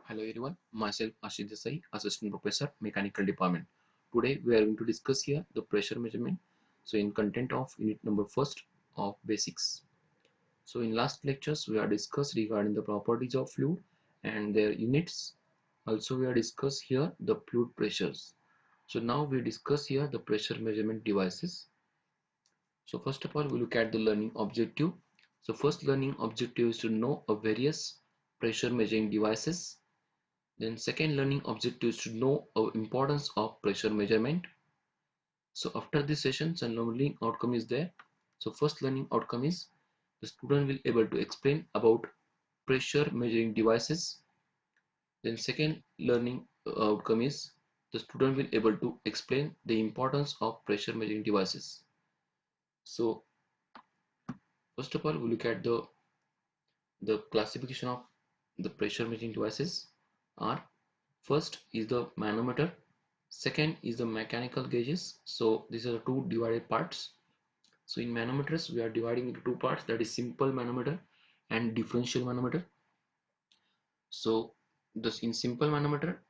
Hello everyone, myself Ashish Desai, Assistant Professor, Mechanical Department. Today we are going to discuss here the pressure measurement. So in content of unit number first of basics. So in last lectures we are discussed regarding the properties of fluid and their units. Also we are discussed here the fluid pressures. So now we discuss here the pressure measurement devices. So first of all we look at the learning objective. So first learning objective is to know a various pressure measuring devices. Then second learning objective is to know the importance of pressure measurement. So after this session, some learning outcome is there. So first learning outcome is the student will able to explain about pressure measuring devices. Then second learning outcome is the student will able to explain the importance of pressure measuring devices. So first of all, we look at the classification of the pressure measuring devices are first is the manometer, second is the mechanical gauges. So these are the two divided parts. So in manometers we are dividing into two parts, that is simple manometer and differential manometer. So this in simple manometer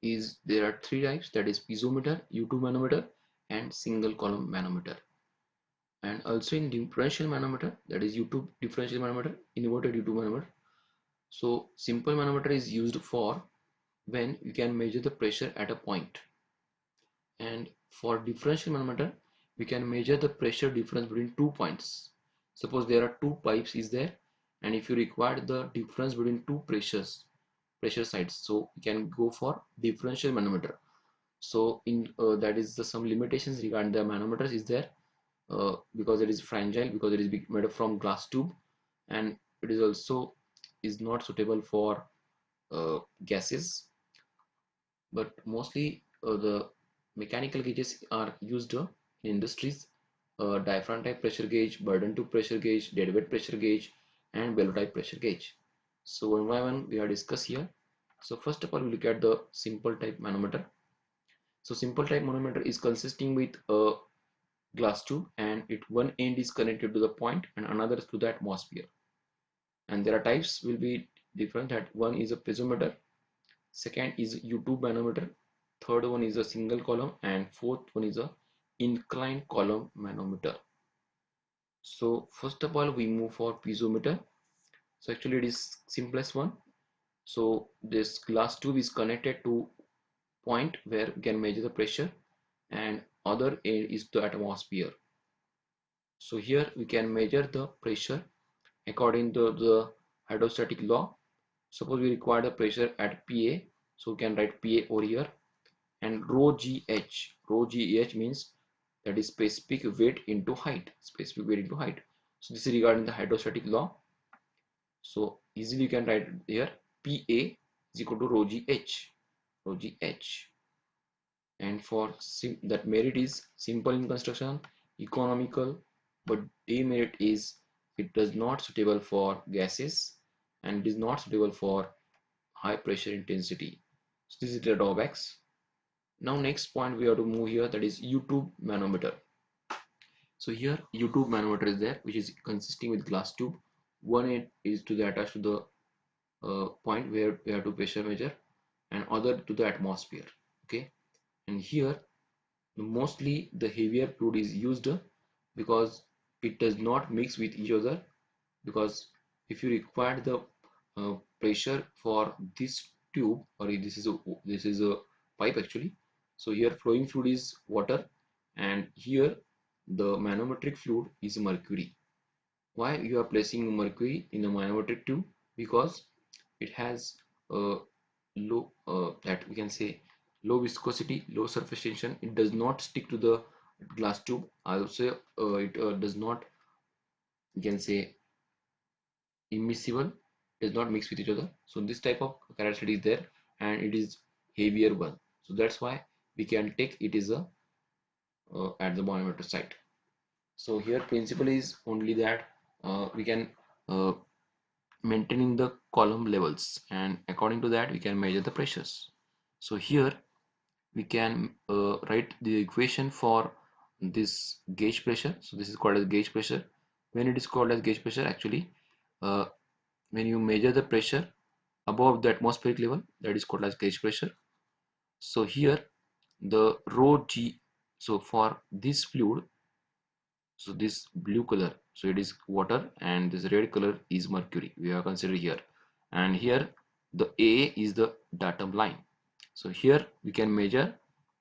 is there are three types, that is piezometer, U-tube manometer and single column manometer. And also in differential manometer, that is U-tube differential manometer, inverted U-tube manometer. So simple manometer is used for when you can measure the pressure at a point, and for differential manometer we can measure the pressure difference between 2 points. Suppose there are two pipes is there, and if you require the difference between two pressure sides, so you can go for differential manometer. So in that is some limitations regarding the manometers is there, because it is fragile, because it is made up from glass tube, and it is also is not suitable for gases. But mostly the mechanical gauges are used in industries: diaphragm type pressure gauge, burden tube pressure gauge, deadweight pressure gauge, and bellow type pressure gauge. So one by one we are discuss here. So first of all we look at the simple type manometer. So simple type manometer is consisting with a glass tube, and it one end is connected to the point and another is to the atmosphere. And there are types will be different, that one is a piezometer, second is U-tube manometer, third one is a single column, and fourth one is a inclined column manometer. So first of all we move for piezometer. So actually it is simplest one. So this glass tube is connected to point where we can measure the pressure, and other end is the atmosphere. So here we can measure the pressure according to the hydrostatic law. Suppose we require the pressure at PA, so we can write PA over here, and rho gh means that is specific weight into height, so this is regarding the hydrostatic law. So easily you can write here Pa is equal to rho gh. And for that merit is simple in construction, economical, but demerit is it does not suitable for gases, and it is not suitable for high pressure intensity. So this is the drawbacks. Now next point we have to move here, that is U-tube manometer. So here U-tube manometer is there, which is consisting with glass tube. One end is to the attached to the point where we have to pressure measure, and other to the atmosphere. Okay, and here mostly the heavier fluid is used because it does not mix with each other. Because if you require the pressure for this tube, or this is a pipe actually. So here flowing fluid is water, and here the manometric fluid is mercury. Why you are placing mercury in a manometric tube? Because it has a low that we can say low viscosity, low surface tension. It does not stick to the glass tube. Also it does not, you can say, immiscible, does not mix with each other. So this type of characteristic is there, and it is heavier one. So that's why we can take it is a at the manometer site. So here principle is only that we can uh, maintaining the column levels, and according to that we can measure the pressures. So here we can write the equation for this gauge pressure. So this is called as gauge pressure. When it is called as gauge pressure, actually uh, when you measure the pressure, above the atmospheric level, that is called as gauge pressure. So here the rho g, so for this fluid, so this blue color, so it is water, and this red color is mercury we are considering here, and here the A is the datum line. So here we can measure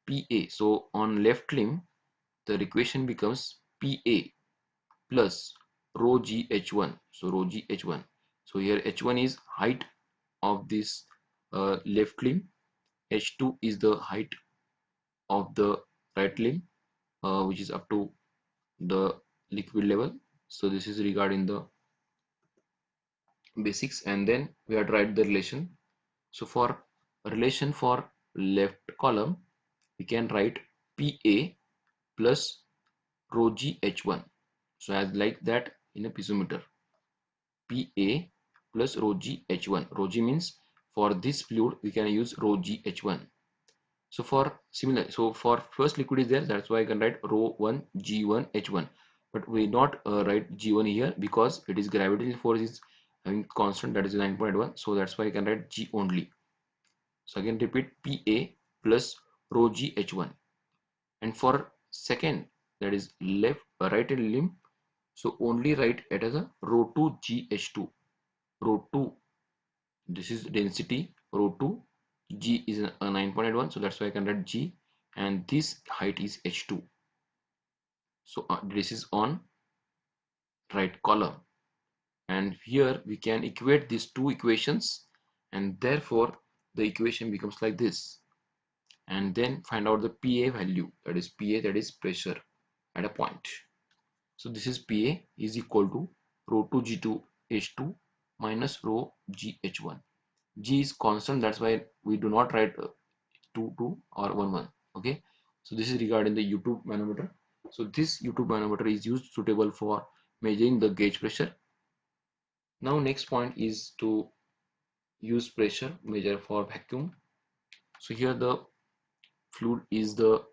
PA. So on left limb the equation becomes PA plus rho g h1. So rho g h1, so here h1 is height of this left limb, h2 is the height of the right limb, which is up to the liquid level. So this is regarding the basics, and then we have to write the relation. So for relation for left column we can write PA plus rho g h1. So as like that in a piezometer, PA plus rho g h1. Rho g means for this fluid we can use rho g h1. So for similar, so for first liquid is there, that's why I can write rho 1 g1 h1, but we not write g1 here because it is gravitational force is having constant, that is 9.1, so that's why I can write g only. So again repeat PA plus rho g h1. And for second, that is left right limb, so only write it as a rho 2 g h2. Rho 2, this is density rho 2, g is a 9.81, so that's why I can write g, and this height is h2. So this is on right column, and here we can equate these two equations, and therefore the equation becomes like this, and then find out the PA value, that is PA, that is pressure at a point. So this is PA is equal to rho 2 g2 h2 minus rho g h1. G is constant, that's why we do not write 2 2 or 1 1. Okay, so this is regarding the U-tube manometer. So this U-tube manometer is used suitable for measuring the gauge pressure. Now next point is to use pressure measure for vacuum. So here the fluid is the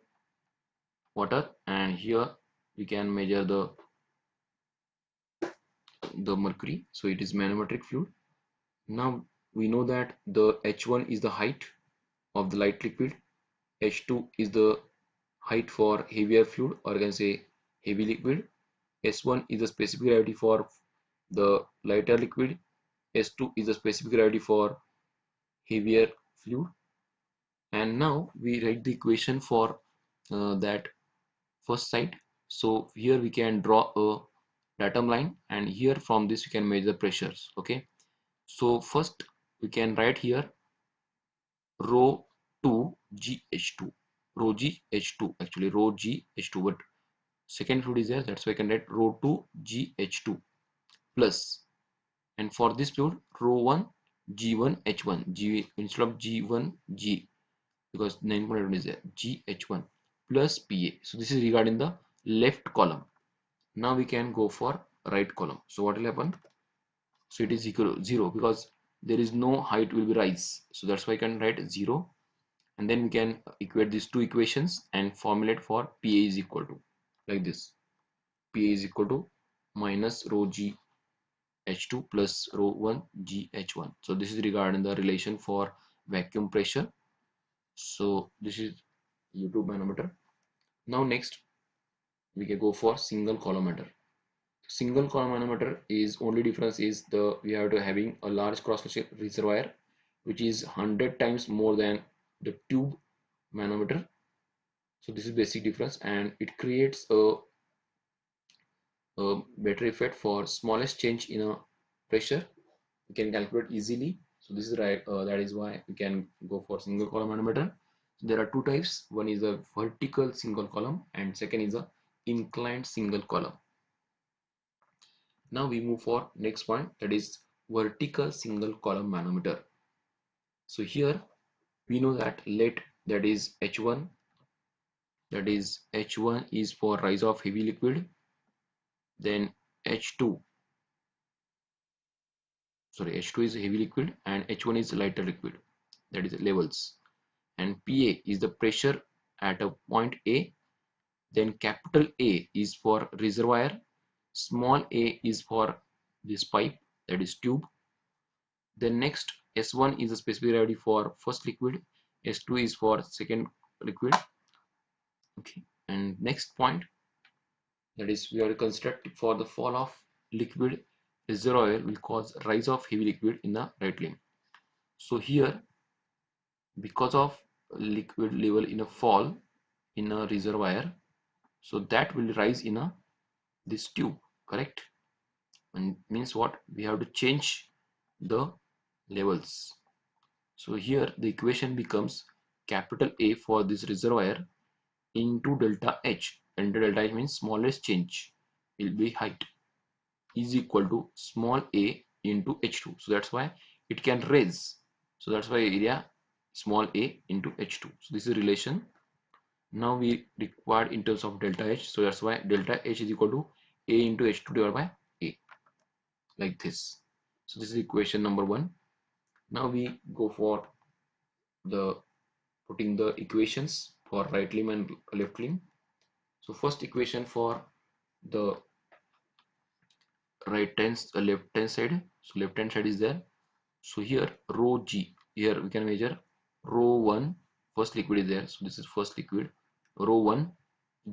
water, and here we can measure the mercury, so it is manometric fluid. Now we know that the h1 is the height of the light liquid, h2 is the height for heavier fluid, or you can say heavy liquid, s1 is the specific gravity for the lighter liquid, s2 is the specific gravity for heavier fluid. And now we write the equation for that first side. So here we can draw a datum line, and here from this we can measure pressures. Okay, so first we can write here rho 2 gh2, rho g h2, actually rho g h2, but second fluid is there, that's why I can write rho 2 gh2 plus, and for this fluid rho 1 g1 h1, g instead of g1 g, because 9.1 is there, gh1 plus PA. So this is regarding the left column. Now we can go for right column. So what will happen? So it is equal to 0 because there is no height will be rise, so that's why I can write 0, and then we can equate these two equations and formulate for PA is equal to like this. PA is equal to minus rho g h2 plus rho 1 g h1. So this is regarding the relation for vacuum pressure. So this is U-tube manometer. Now next we can go for single collimator. Single column manometer is only difference is the we have to having a large cross section reservoir which is 100 times more than the tube manometer. So this is basic difference, and it creates a better effect for smallest change in a pressure. We can calculate easily. So this is right. That is why we can go for single column manometer. So there are two types. One is a vertical single column, and second is a inclined single column. Now we move for next point, that is vertical single column manometer. So here we know that let that is H1, that is H1 is for rise of heavy liquid, then H2, sorry, H2 is heavy liquid and H1 is lighter liquid, that is levels, and PA is the pressure at a point A, then capital A is for reservoir, small a is for this pipe, that is tube, then next S1 is the specific gravity for first liquid, S2 is for second liquid. Okay, and next point, that is we are construct for the fall of liquid reservoir will cause rise of heavy liquid in the right limb. So here, because of liquid level in a fall in a reservoir, so that will rise in a this tube, correct? And means what, we have to change the levels. So here the equation becomes capital A for this reservoir into delta H, and delta H means smallest change will be height, is equal to small a into H2. So that's why it can raise. So that's why area small a into H2. So this is relation. Now we required in terms of delta H. So that's why delta H is equal to a into H2 divided by a, like this. So this is equation number 1. Now we go for the putting the equations for right limb and left limb. So first equation for the left hand side. So left hand side is there. So here rho g, here we can measure rho 1, first liquid is there, so this is first liquid, rho 1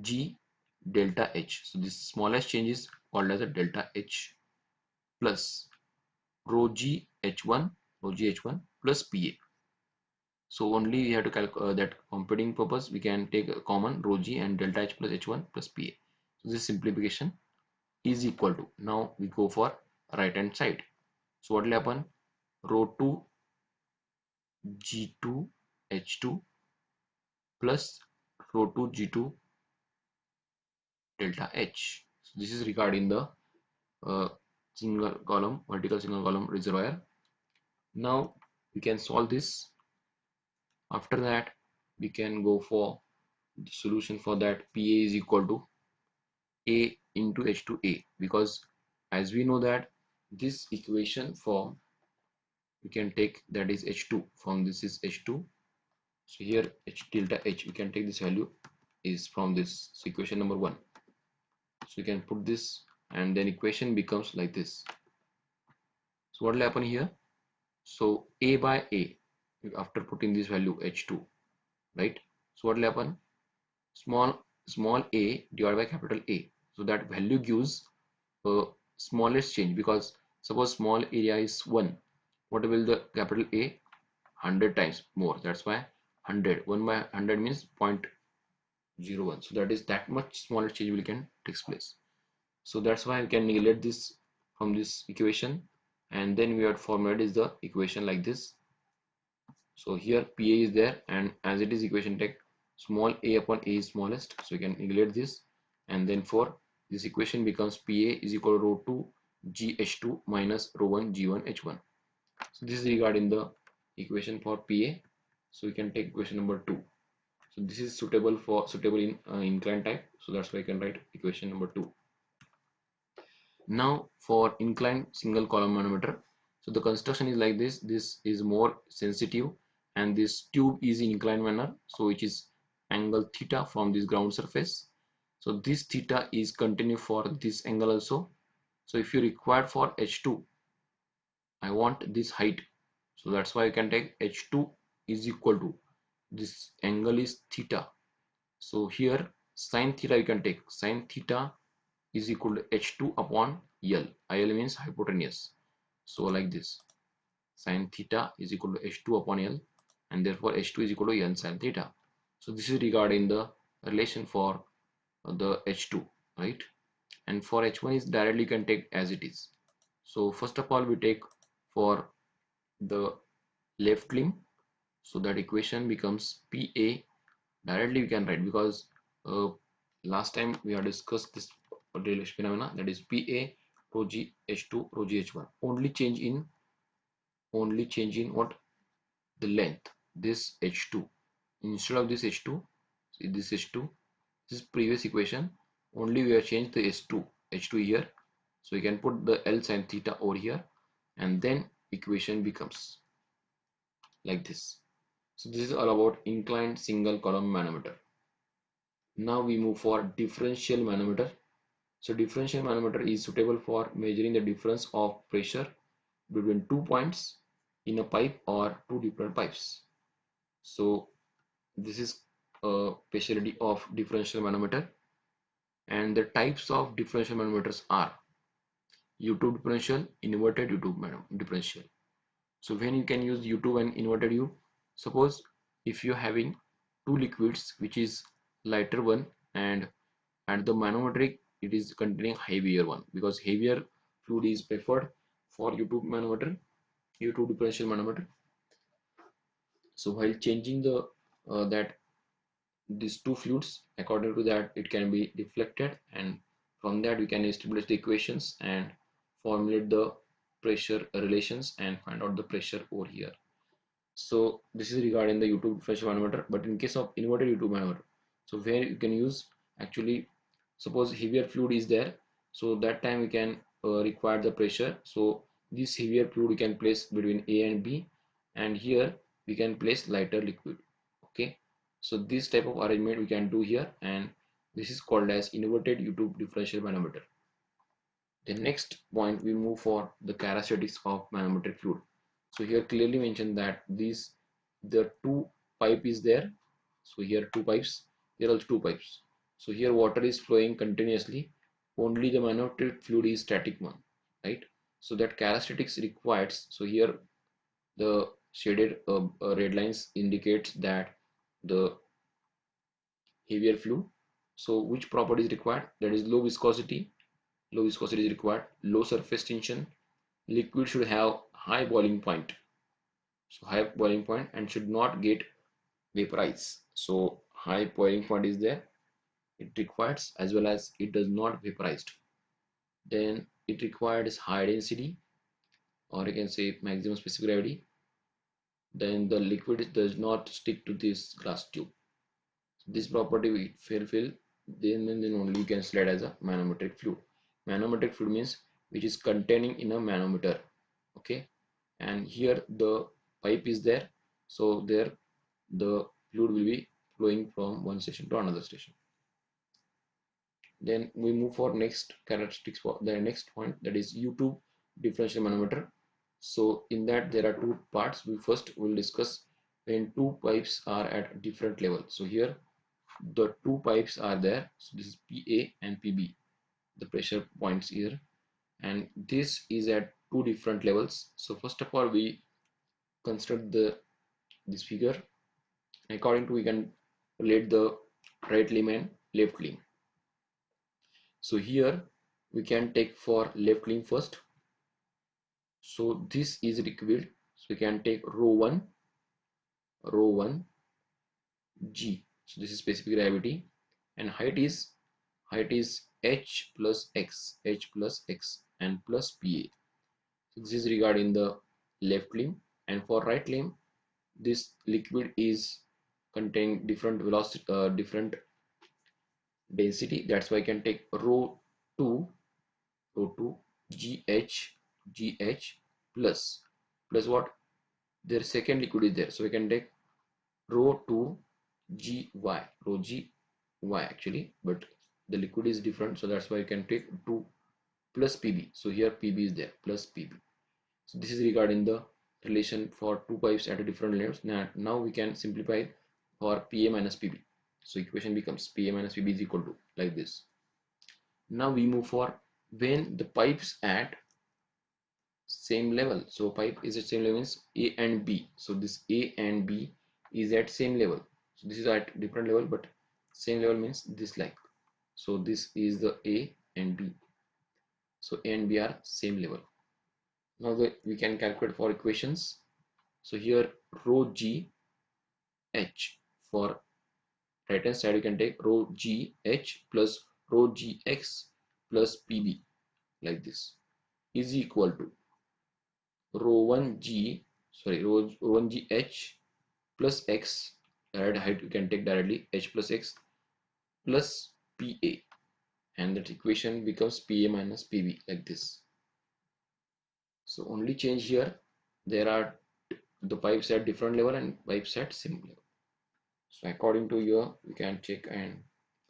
g delta H. So this smallest change is called as a delta H, plus rho g H1, rho g H1 plus PA. So only we have to calculate that computing purpose, we can take a common rho g and delta H plus H1 plus PA. So this simplification is equal to, now we go for right hand side. So what will happen, rho 2 G2 H2 plus rho 2 G2 delta H. So this is regarding the single column, vertical single column reservoir. Now we can solve this. After that, we can go for the solution for that. PA is equal to A into H2A, because as we know that this equation form we can take, that is H2, from this is H2. So here H delta H, we can take this value is from this. So equation number 1. So you can put this, and then equation becomes like this. So what will happen here, so a by a, after putting this value H2, right? So what will happen, small a divided by capital A. So that value gives a smallest change, because suppose small area is 1, what will the capital A, 100 times more, that's why 100, 1 by 100 means 0.01. So that is that much smaller change will can takes place. So that's why we can neglect this from this equation, and then we have formulated is the equation like this. So here PA is there, and as it is equation take small a upon a is smallest, so you can neglect this, and then for this equation becomes PA is equal to rho 2 GH2 minus rho 1 G1 H1. So this is regarding the equation for PA. So we can take equation number 2. So this is suitable in inclined type, so that's why I can write equation number 2. Now for inclined single column manometer, so the construction is like this. This is more sensitive, and this tube is in inclined manner, so which is angle theta from this ground surface. So this theta is continue for this angle also. So if you require for H2, I want this height, so that's why you can take H2 is equal to this angle is theta. So here sine theta you can take, sine theta is equal to H2 upon L. IL means hypotenuse. So like this, sine theta is equal to H2 upon L, and therefore H2 is equal to N sine theta. So this is regarding the relation for the H2, right? And for H1 is directly you can take as it is. So first of all we take for the left limb, so that equation becomes PA, directly we can write, because uh, last time we have discussed this relation phenomena, that is PA rho g H2 rho g H1, only change in what, the length, this H2, instead of this H2, see this H2, this previous equation, only we have changed the H2 here, so we can put the L sin theta over here, and then equation becomes like this. So this is all about inclined single column manometer. Now we move for differential manometer. So differential manometer is suitable for measuring the difference of pressure between 2 points in a pipe or two different pipes. So this is a specialty of differential manometer, and the types of differential manometers are U-tube differential, inverted U-tube differential. So when you can use U-tube and inverted U, suppose if you're having two liquids which is lighter one, and at the manometric it is containing heavier one, because heavier fluid is preferred for U-tube manometer, U-tube differential manometer. So while changing the that these two fluids, according to that it can be deflected, and from that we can establish the equations and formulate the pressure relations and find out the pressure over here. So this is regarding the U-tube differential manometer. But in case of inverted U-tube manometer, so where you can use, actually suppose heavier fluid is there, so that time we can require the pressure. So this heavier fluid we can place between A and B, and here we can place lighter liquid. Okay, so this type of arrangement we can do here, and this is called as inverted U-tube differential manometer. The next point we move for the characteristics of manometric fluid. So here clearly mentioned that the two pipe is there. So here two pipes, here also two pipes. So here water is flowing continuously. Only the manometric fluid is static one, right? So that characteristics required. So here the shaded red lines indicates that the heavier fluid. So which property is required? That is low viscosity. Low viscosity is required. Low surface tension. Liquid should have high boiling point. So high boiling point and should not get vaporized. So high boiling point is there. It requires, as well as it does not vaporized. Then it requires high density, or you can say maximum specific gravity. Then the liquid does not stick to this glass tube. This property we fulfill, then only you can select as a manometric fluid. Manometric fluid means which is containing in a manometer. Okay, and here the pipe is there, so there the fluid will be flowing from one station to another station. Then we move for next characteristics for the next point, that is U-tube differential manometer. So in that there are two parts. We first will discuss when two pipes are at different levels. So here the two pipes are there. So this is PA and PB, the pressure points here, and this is at two different levels. So first of all we construct this figure. According to, we can relate the right limb and left limb. So here we can take for left limb first. So this is liquid, so we can take rho 1 g. So this is specific gravity, and height is h plus x, and plus pa. So this is regarding the left limb. And for right limb, this liquid is containing different velocity, different density. That's why I can take rho 2 gh plus what, their second liquid is there, so we can take rho 2 gy, rho g y actually, but the liquid is different, so that's why you can take 2 plus pb. So here pb is there, plus pb. So this is regarding the relation for two pipes at a different lengths. Now we can simplify for pa minus pb. So equation becomes pa minus pb is equal to like this. Now we move for when the pipes at same level. So pipe is at same level means A and B. So this A and B is at same level. So this is at different level, but same level means this like. So this is the A and B. So A and B are same level. Now we can calculate for equations. So here rho G H, for right hand side you can take rho G H plus rho G X plus PB like this is equal to rho 1 G, sorry, rho 1 G H plus X, right, height you can take directly, H plus X plus PA, and that equation becomes PA minus PB like this. So only change here, there are the pipes at different level and pipes at same level. So according to your, we can check and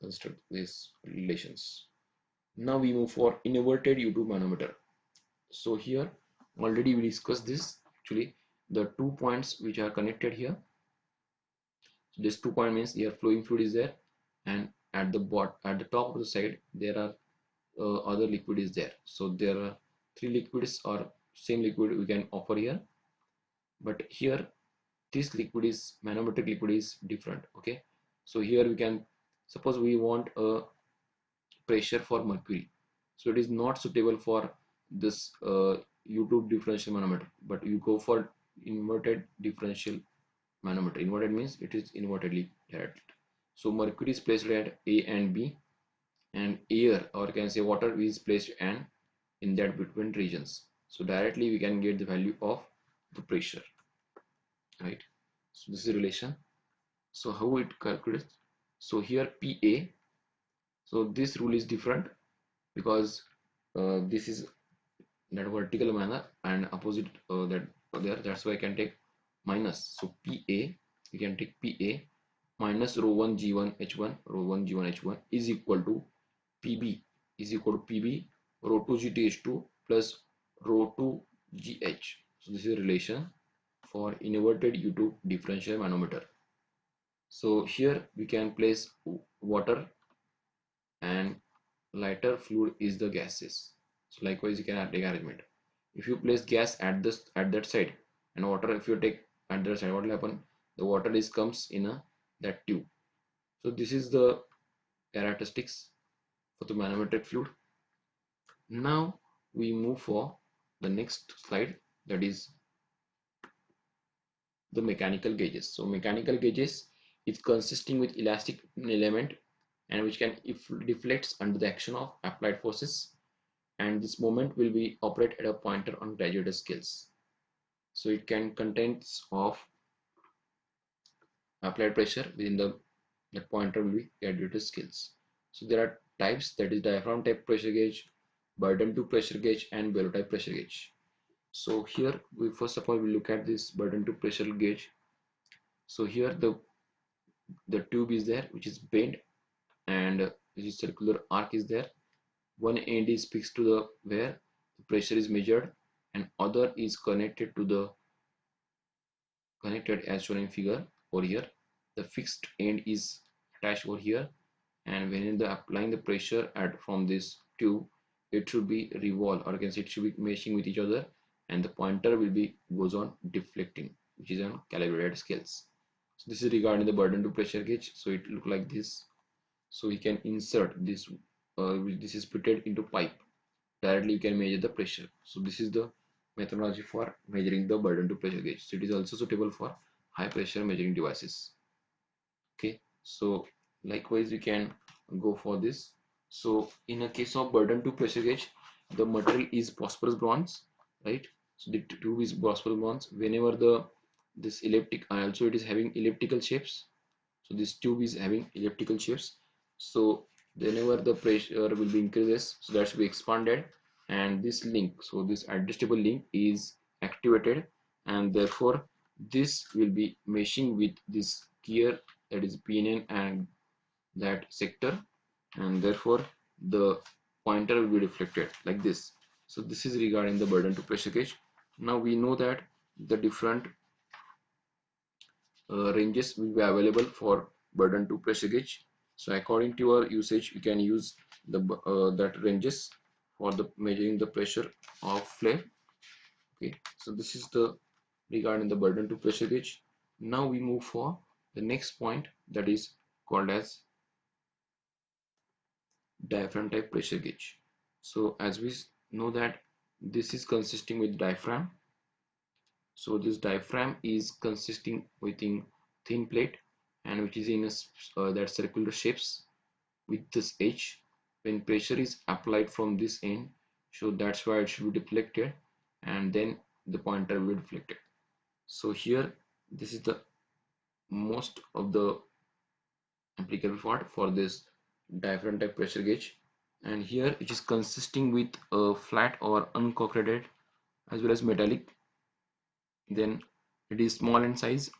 construct these relations. Now we move for inverted U-tube manometer. So here already we discussed this actually. the 2 points which are connected here. So this 2 point means here flowing fluid is there, and at the top of the side there are other liquid is there. So there are three liquids or same liquid we can offer here, but here this liquid is manometric liquid is different. Okay, so here we can suppose we want a pressure for mercury, so it is not suitable for this U-tube differential manometer, but you go for inverted differential manometer. Inverted means it is invertedly directed. So mercury is placed at A and B, and air, or you can say water, is placed and in that between regions. So directly we can get the value of the pressure, right? So this is relation. So how it calculates? So here PA. So this rule is different because this is that vertical manner and opposite that there. That's why I can take minus. So PA, we can take PA minus rho 1 G1 H1, rho 1 G1 H1 is equal to PB, is equal to PB rho 2 GTH2 plus rho 2 GH. So this is relation for inverted U-tube differential manometer. So here we can place water and lighter fluid is the gases. So likewise you can take arrangement. If you place gas at that side and water if you take at that side, what will happen? The water is comes in a that tube. So this is the characteristics for the manometric fluid. Now we move for the next slide, that is the mechanical gauges. So mechanical gauges is consisting with elastic element and which can if deflects under the action of applied forces, and this moment will be operate at a pointer on graduated scales. So it can contains of applied pressure within that pointer will be graduated scales. So there are types, that is diaphragm type pressure gauge, burden tube pressure gauge, and bellow type pressure gauge. So here we first of all we look at this burden tube pressure gauge. So here the tube is there which is bent, and this circular arc is there. One end is fixed to the where the pressure is measured, and other is connected as shown in figure over here. The fixed end is attached over here, and when the applying the pressure at from this tube, it should be revolve, or you can say it should be meshing with each other, and the pointer will be goes on deflecting, which is on calibrated scales. So this is regarding the burden to pressure gauge. So it look like this. So we can insert this. This is fitted into pipe. Directly you can measure the pressure. So this is the methodology for measuring the burden to pressure gauge. So it is also suitable for high pressure measuring devices. Okay, so likewise we can go for this. So in a case of burden to pressure gauge, the material is phosphorus bronze, right? So the tube is phosphorus bronze. Whenever this elliptic, also it is having elliptical shapes. So this tube is having elliptical shapes. So whenever the pressure will be increases, so that should be expanded, and this link, so this adjustable link is activated, and therefore this will be meshing with this gear, that is pinion and that sector, and therefore the pointer will be deflected like this. So this is regarding the burden to pressure gauge. Now we know that the different ranges will be available for burden to pressure gauge. So according to your usage, you can use the that ranges for the measuring the pressure of flare. Okay, so this is the regarding the burden to pressure gauge. Now we move for the next point, that is called as diaphragm type pressure gauge. So as we know that this is consisting with diaphragm. So this diaphragm is consisting within thin plate, and which is in a, that circular shapes with this edge. When pressure is applied from this end, so that's why it should be deflected, and then the pointer will be deflected. So here this is the most of the applicable part for this diaphragm type pressure gauge, and here it is consisting with a flat or unconcreted as well as metallic. Then it is small in size,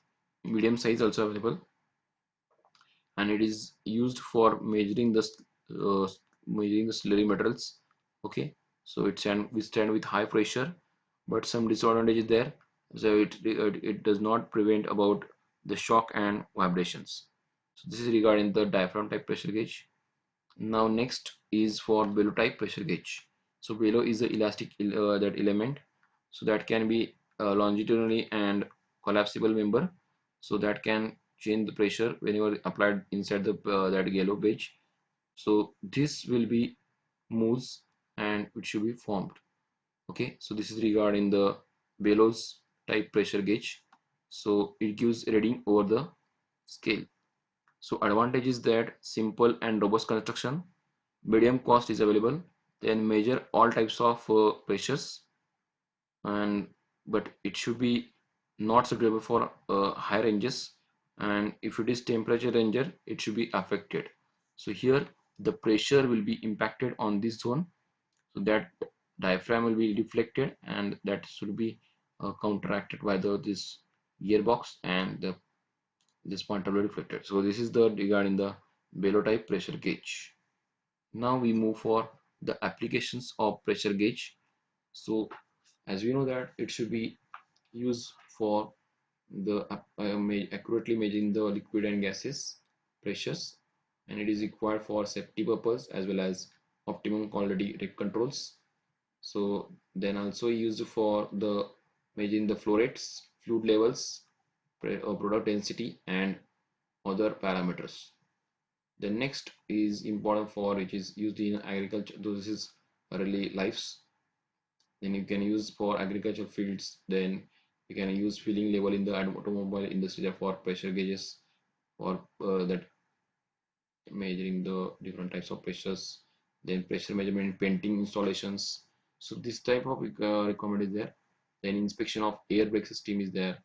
medium size also available, and it is used for measuring the slurry materials. Okay, so it can withstand with high pressure, but some disadvantage is there. so it does not prevent about the shock and vibrations. So this is regarding the diaphragm type pressure gauge. Now next is for bellow type pressure gauge. So bellow is the elastic that element, so that can be longitudinally and collapsible member, so that can change the pressure whenever applied inside the that yellow gauge. So this will be moves and it should be formed. Okay, so this is regarding the bellows type pressure gauge. So it gives reading over the scale. So advantage is that simple and robust construction, medium cost is available, then measure all types of pressures, and but it should be not suitable for high ranges, and if it is temperature ranger it should be affected. So here the pressure will be impacted on this zone, so that diaphragm will be deflected and that should be counteracted by this gearbox, and this point will be deflected. So this is the regarding the bellow type pressure gauge. Now we move for the applications of pressure gauge. So as we know that it should be used for the accurately measuring the liquid and gases pressures, and it is required for safety purpose as well as optimum quality controls. So then also used for the measuring the flow rates, fluid levels, product density and other parameters. The next is important for which is used in agriculture. This is really lives. Then you can use for agricultural fields. Then you can use filling level in the automobile industry for pressure gauges for that measuring the different types of pressures. Then pressure measurement in painting installations. So this type of requirement is there. Then inspection of air brake system is there.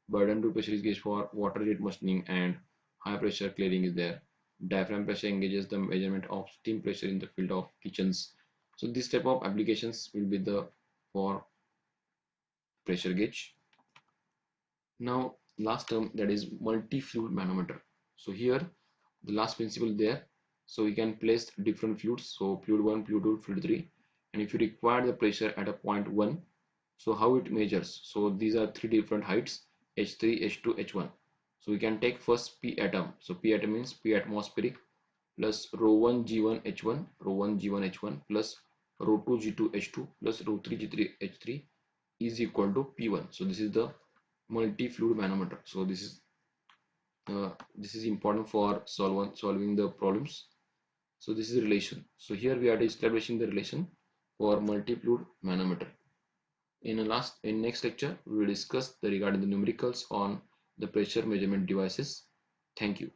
Burden to pressure gauge for water jet machining and high pressure clearing is there. Diaphragm pressure engages the measurement of steam pressure in the field of kitchens. So this type of applications will be the for pressure gauge. Now last term, that is multi-fluid manometer. So here the last principle there. So we can place different fluids. So fluid 1, fluid 2, fluid 3, and if you require the pressure at a point 1, so how it measures? So these are three different heights, H3, H2, H1. So we can take first P atom. So P atom means P atmospheric plus rho 1 G1 H1, rho 1 G1 H1 plus rho 2 G2 H2 plus rho 3 G3 H3 is equal to P1. So this is the multi-fluid manometer. So this is important for solving the problems. So this is relation. So here we are establishing the relation for multi-fluid manometer. In next lecture we will discuss the regarding the numericals on the pressure measurement devices. Thank you.